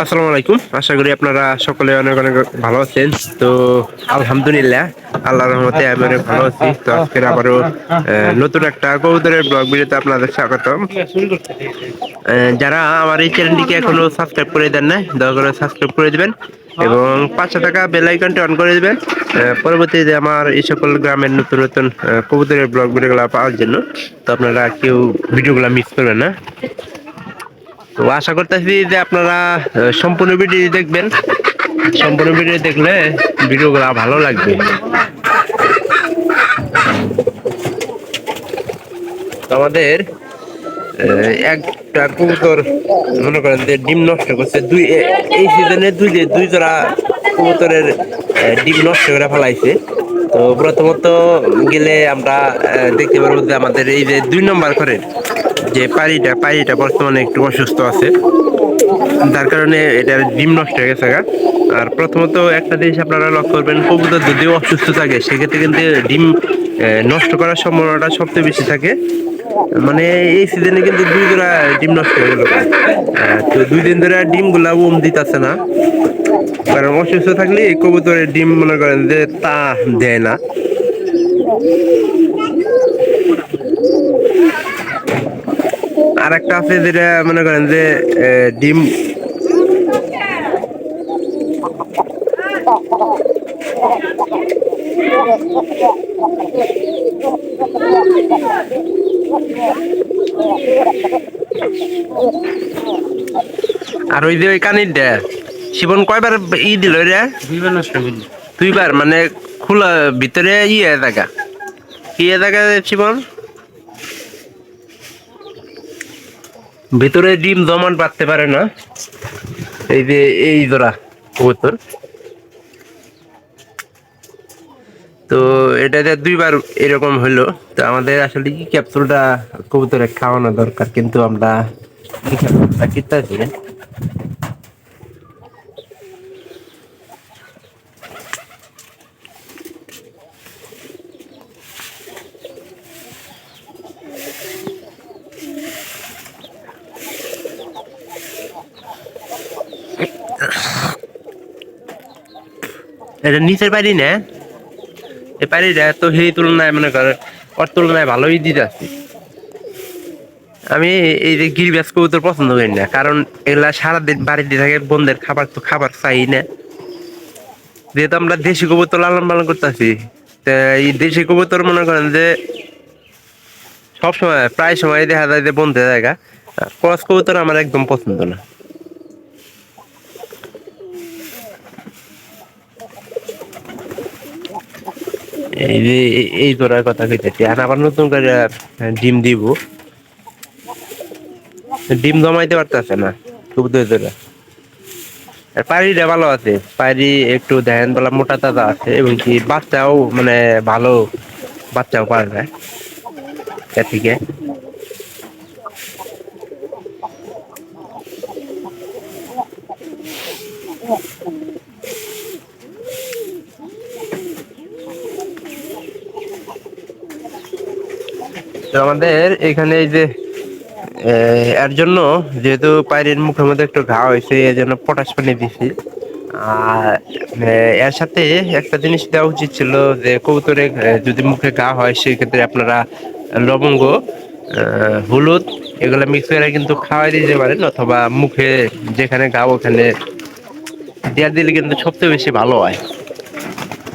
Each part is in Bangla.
আসসালামু আলাইকুম। আশা করি আপনারা সকলে অনেক অনেক ভালো আছেন। তো আলহামদুলিল্লাহ, আল্লাহর রহমতে আমি অনেক ভালো আছি। তো আজকের আবারও নতুন একটা কবুতরের ব্লগ ভিডিওতে আপনাদের স্বাগতম। যারা আমার এই চ্যানেলটিকে এখনো সাবস্ক্রাইব করে দেন না, দয়া করে সাবস্ক্রাইব করে দিবেন এবং পাঁচশো টাকা বেল আইকনটি অন করে দিবেন পরবর্তীতে আমার এই সকল গ্রামের নতুন নতুন কবুতরের ব্লগ ভিডিওগুলো পাওয়ার জন্য। তো আপনারা কেউ ভিডিওগুলো মিস করবেন না। তো আশা করতেছি যে আপনারা সম্পূর্ণ ভিডিও দেখবেন। সম্পূর্ণ ভিডিও দেখলে ভিডিওগুলো ভালো লাগবে। তো আমাদের একটা কবুতর মনে করেন যে ডিম নষ্ট করছে, এই সিজনে দুই জোড়া কবুতরের ডিম নষ্ট করে ফেলাইছে। তো প্রথমত গেলে আমরা দেখতে পারবো যে আমাদের এই যে 2 নম্বর ঘরের যে পাড়িটা বর্তমানে একটু অসুস্থ আছে, যার কারণে এটার ডিম নষ্ট হয়ে গেছে। আর প্রথমত একটা জিনিস আপনারা লক্ষ্য করবেন, কবুতর যদি অসুস্থ থাকে সেক্ষেত্রে কিন্তু ডিম নষ্ট করার সম্ভাবনাটা সবচেয়ে বেশি থাকে। মানে এই সিজনে কিন্তু 2 জোড়া ডিম নষ্ট হয়ে গেল। তো 2 দিন ধরে ডিম গুলা দিতেছে না, কারণ অসুস্থ থাকলে এই কবুতরের ডিম মনে করেন যে তা দেয় না। আর একটা আছে যেটা মনে করেন যে ডিম আর ওই যে ওই কানির ডে শিবন কয়বার দিল রে? 2 বার নষ্ট করল। 2বার মানে খোলা ভিতরে জায়গা কি জায়গা শিবন ভিতরে ডিম জমান পাততে পারে না। এই যে এই জোড়া কবুতর, তো এটাতে 2বার এরকম হলো। তো আমাদের আসলে কি ক্যাপসুলটা কবুতরে খাওয়ানো দরকার, কিন্তু আমরা এই ক্যাপসুলটা কিনতেছি না। এটা নিচের পারি না, এই পারিটা তো সেই তুলনায় মনে করে ওর তুলনায় ভালোই দিতে আসছি। আমি এই যে গিরিবাজ কবুতর পছন্দ করি না, কারণ এগুলা সারাদিন বাড়িতে থাকে, বন্ধের খাবার তো খাবার চাই না। যেহেতু আমরা দেশি কবুতর লালন পালন করতেছি, এই দেশি কবুতর মনে করেন যে সবসময় প্রায় সময় দেখা যায় যে বন্ধে জায়গা। ক্রস কবুতর আমার একদম পছন্দ না। এই যে এই জোড়ার কথা কইতেছি, আর আবার নতুন করে ডিম দিব, ডিম জমাইতে পারতেছে না কবুতর জোড়া। আর পায়রিটা ভালো আছে, পায়রি একটু দেখেন বলা মোটা তাজা আছে, এবং কি বাচ্চাও মানে ভালো বাচ্চাও পাওয়া যায় এর থেকে। তো আমাদের এখানে এই যে এর জন্য, যেহেতু পায়রির মুখের মধ্যে একটু ঘা হয়েছে, এর জন্য পটাশ পানি দিছি। আর এর সাথে একটা জিনিস দেওয়া উচিত ছিল, যে কবুতরে যদি মুখে ঘা হয় সেক্ষেত্রে আপনারা লবঙ্গ, হলুদ এগুলো মিক্স করে কিন্তু খাওয়াই দিতে পারেন, অথবা মুখে যেখানে ঘা ওখানে দেওয়া দিলে কিন্তু সবচেয়ে বেশি ভালো হয়।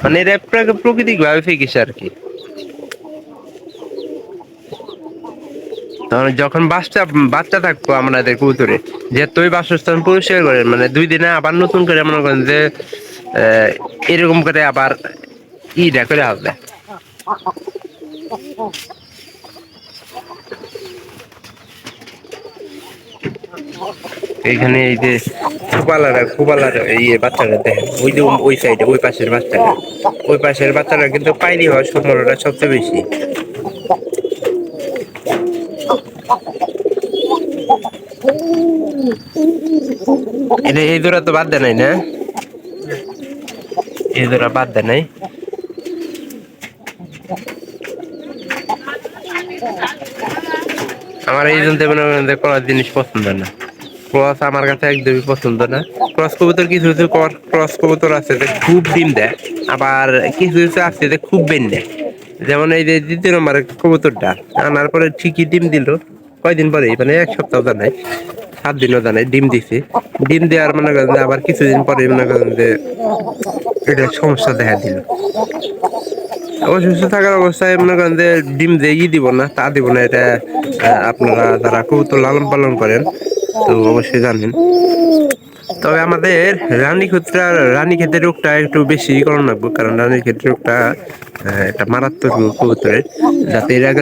মানে এটা প্রাকৃতিক ভাবে চিকিৎসা আর কি। তখন যখন বাচ্চা বাচ্চা থাকবো আমাদের কবুতরে, যেহেতু ওই বাসস্থান পরিষ্কার করেন, মানে 2 দিনে আবার নতুন করে মনে করেন যে এরকম করে আবার ইটা করে হবে। এইখানে এই যে খুবালার ইয়ে বাচ্চাটা দেখেন, ওই যে ওই সাইডে ওই পাশের বাচ্চাটা, ওই পাশের বাচ্চাটা কিন্তু পাইনি হওয়ার সম্ভাবনাটা সবচেয়ে বেশি। এটা এই জোড়া তো বাদ দেয় নাই না, এই জোড়া বাদ দেয় নাই। আমার এই জন্য মনে করেন যে কোনো জিনিস পছন্দ না। ক্রস আমার কাছে একদমই পছন্দ না। ক্রস কবুতর কিছু কিছু ক্রস কবুতর আছে যে খুব ডিম দেয়, আবার কিছু কিছু আছে যে খুব বেন দেয়। যেমন এই যে 2 নম্বরের কবুতরটা আনার পরে ঠিকই ডিম দিল কয়দিন পরে, মানে 1 সপ্তাহ জানাই, 7 দিনও জানাই ডিম দিছে। ডিম দেওয়ার মনে করেন যে আবার কিছুদিন পরে মনে করেন যে এটা সমস্যা দেখা দিল। অসুস্থ থাকার অবস্থায় মনে করেন যে ডিম যে দিব না তা দিব না, এটা আপনারা যারা কবুতর লালন পালন করেন তো অবশ্যই জানেন। তবে আমাদের রানী ক্ষেতের রোগটা একটু বেশি করণ লাগবে, কারণ রানী ক্ষেতের রোগটা একটা মারাত্মক রোগ কবুতরের, যাতে এর আগে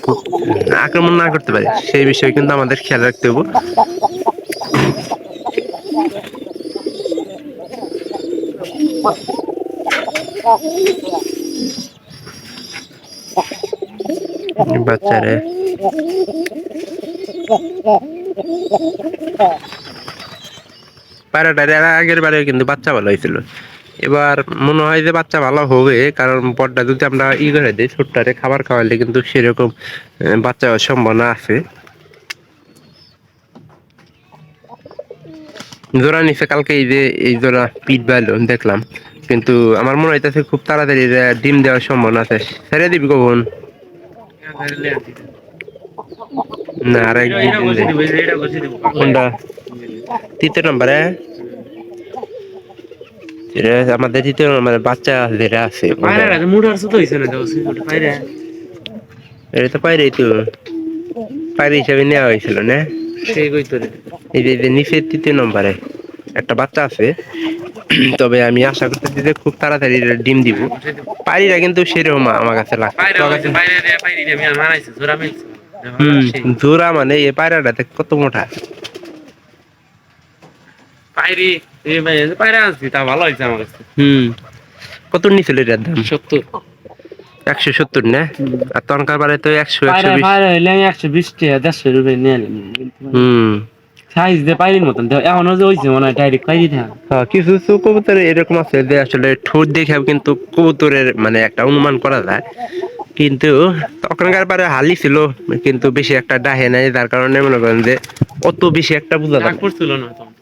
খুব আক্রমণ না করতে পারে সেই বিষয়ে কিন্তু আমাদের খেয়াল রাখতে হবে। বাচ্চারে পায়রাটার আগের বারে কিন্তু বাচ্চা ভালো হয়েছিল, এবার মনে হয় যে বাচ্চা ভালো হবে, কারণ পরটা যদি আমরা করে দিই ছোট্টারে খাবার খাওয়ালে কিন্তু সেরকম বাচ্চা হওয়ার সম্ভাবনা আছে। জোড়া নিচে কালকে এই যে এই জোড়া পিট বাইল দেখলাম, কিন্তু আমার মনে হইতেছে খুব তাড়াতাড়ি ডিম দেওয়ার সম্ভাবনা আছে। ছেড়ে দিবি কখন? না আর কোনটা 3 নম্বরে? আমাদের 3 নম্বরে বাচ্চা যেটা আছে এটা তো পাইরে, তো পাইরে হিসাবে নেওয়া হয়েছিল না? এই যে নিচের 3 নম্বরে একটা বাচ্চা আছে, তবে আমি আশা করতেছি যে খুব তাড়াতাড়ি ডিম দিব। পাইরিরা কিন্তু সেরকম আমার কাছে লাগছে। জোড়া মানে এই পায়রাটাতে কত মোটা পায়রি, পায়রা আনছি তা ভালো হয়েছে আমার কাছে। কত নিছিল এটার দাম? 70। 170 না? আর তনকার বারে তো 100 120 হইলে 120 টাকা 150 রুপিয়া নিয়ে সাইজ দিয়ে পাইরির মতন এখনো যে হইছে মনে হয় ডাইরেক্ট পাইরি থাকে। হ্যাঁ, কিছু কিছু কবুতর এরকম আছে যে আসলে ঠোঁট দেখে কিন্তু কবুতরের মানে একটা অনুমান করা যায়, কিন্তু তখনকার পারে হালি ছিল, কিন্তু বেশি একটা ডাহে নাই, যার কারণে মনে করেন যে অত বেশি একটা বোঝা যায় করছিল না তখন।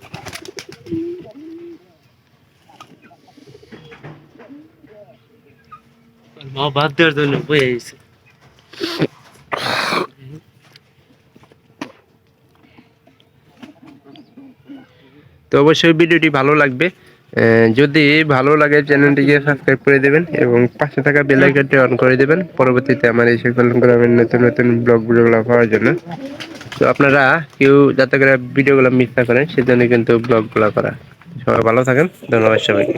মা বাদ দেওয়ার জন্য বয়ে আইছে। তো অবশ্যই ভিডিওটি ভালো লাগবে, যদি ভালো লাগে চ্যানেলটিকে সাবস্ক্রাইব করে দেবেন এবং পাশে থাকা বেল আইকনটি অন করে দেবেন পরবর্তীতে আমার এই সকল গ্রামের নতুন নতুন ব্লগ ভিডিওগুলো পাওয়ার জন্য। তো আপনারা কেউ যাতে করে ভিডিওগুলো মিস না করেন সেজন্য কিন্তু ব্লগগুলো করা। সবাই ভালো থাকেন, ধন্যবাদ সবাইকে।